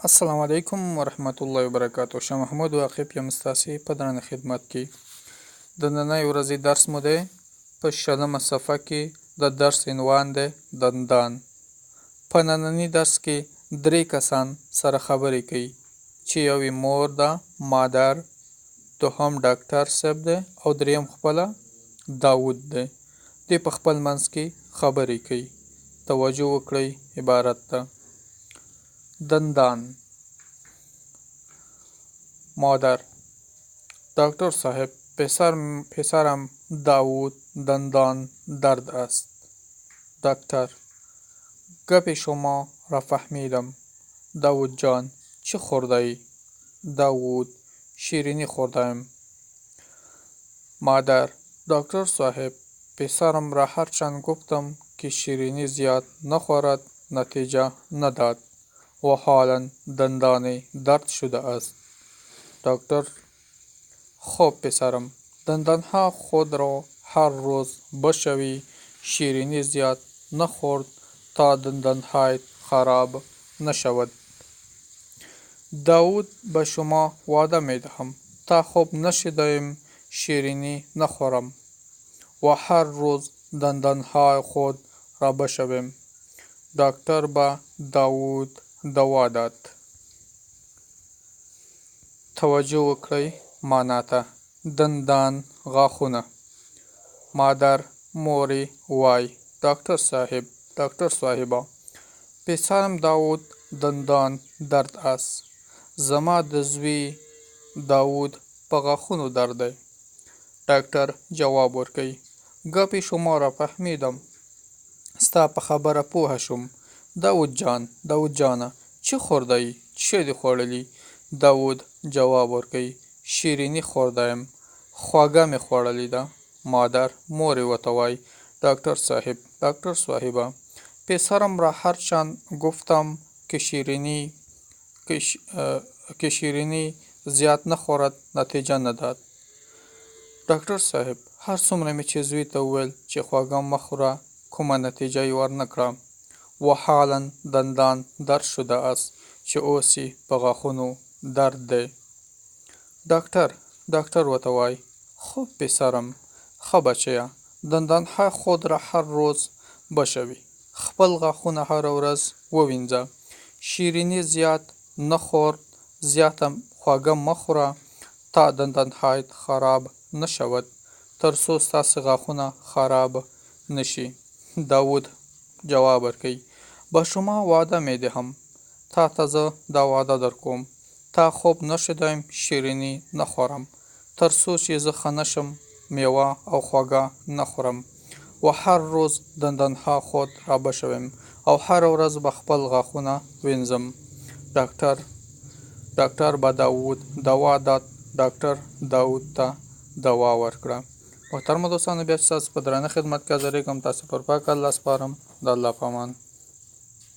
السلام علیکم ورحمت الله وبرکاتو. شاه محمود واقف یم ستاسې په درنه خدمت کې. د نننۍ ورځې درس مو دی په 6مه صفحه کې د درس عنوان دی دندان. په ننني درس کې 3 کسان سره خبرې کوي چې یو یې مور ده مادر، دوهم ډاکټر صاحب دی او دریم خپله داود دی. دی په خپل منځ کې خبرې کوي. توجه وکړئ عبارت ته. دندان. مادر: دکتر صاحب پسرم داوود دندان درد است. دکتر: گپ شما را فهمیدم. داوود جان چه خورده ای؟ داوود: شیرینی خوردم. مادر: دکتر صاحب پسرم را هرچند گفتم که شیرینی زیاد نخورد نتیجه نداد و حالا دندان درد شده است. دکتر: خب پسرم، دندانها خود را هر روز بشوی شیرینی زیاد نخورد تا دندانهایت خراب نشود. داود به شما وعده می دهم تا خوب نشدیم شیرینی نخورم و هر روز دندانهای خود را بشویم. دکتر به داود دوا داد. توجه وکړئ معنا ته. دندان غاښونه. مادر مورې وای دکتر صاحبه پسرم داود دندان درد است. زما د زوی داود په غاښونو درد دی. ډاکټر جواب ورکوي: ګپې شما را فهمیدم. ستا په خبره پوه شوم. داود جانه چه خورده ای؟ چه دی خوړلی؟ داود جواب ورکوي: شیرینی خورده‌ام. خواږه مې خوړلې ده. مادر مورې ورته وایي: دکتر صاحبه پسرم را هرچند گفتم که شیرینی زیاد نخورد نتیجه نداد. ډاکټر صاحب هر څومره مې چې زوی ته وویل چې خواږه مه خوره کومه نتیجه یې ورنکړه و حالا دندان درد شده است چې اوس یې په غاښونو درد دی. ډاکټر ورته وایي: خب پسرم، ښه بچیه، دندانهای خود را هر روز بشوی. خپل غاښونه هره ورځ ووینځه. شیرینی زیاد نخور، زیاته خواږه مه خوره تا دندانهایت خراب نشود تر څو ستاسې غاښونه خراب نشي. داود جواب ورکوي: به شما وعده می دهم تا ته زه دا وعده در کوم تا خوب نشدیم شیرینی نخورم تر څو چې زه ښه نشم میوه او خواږه نخورم و هر روز دندانها خود را بشویم او هر ورځ به خپل غاښونه وینځم. ډاکټر به داود دوا داد. ډاکټر داود ته دوا ورکړه. محترمو دوستانو، بیا چې تاسو په درانه خدمت کې حاضرېږم، تاسو پر پاک الله سپارم. د الله په امان.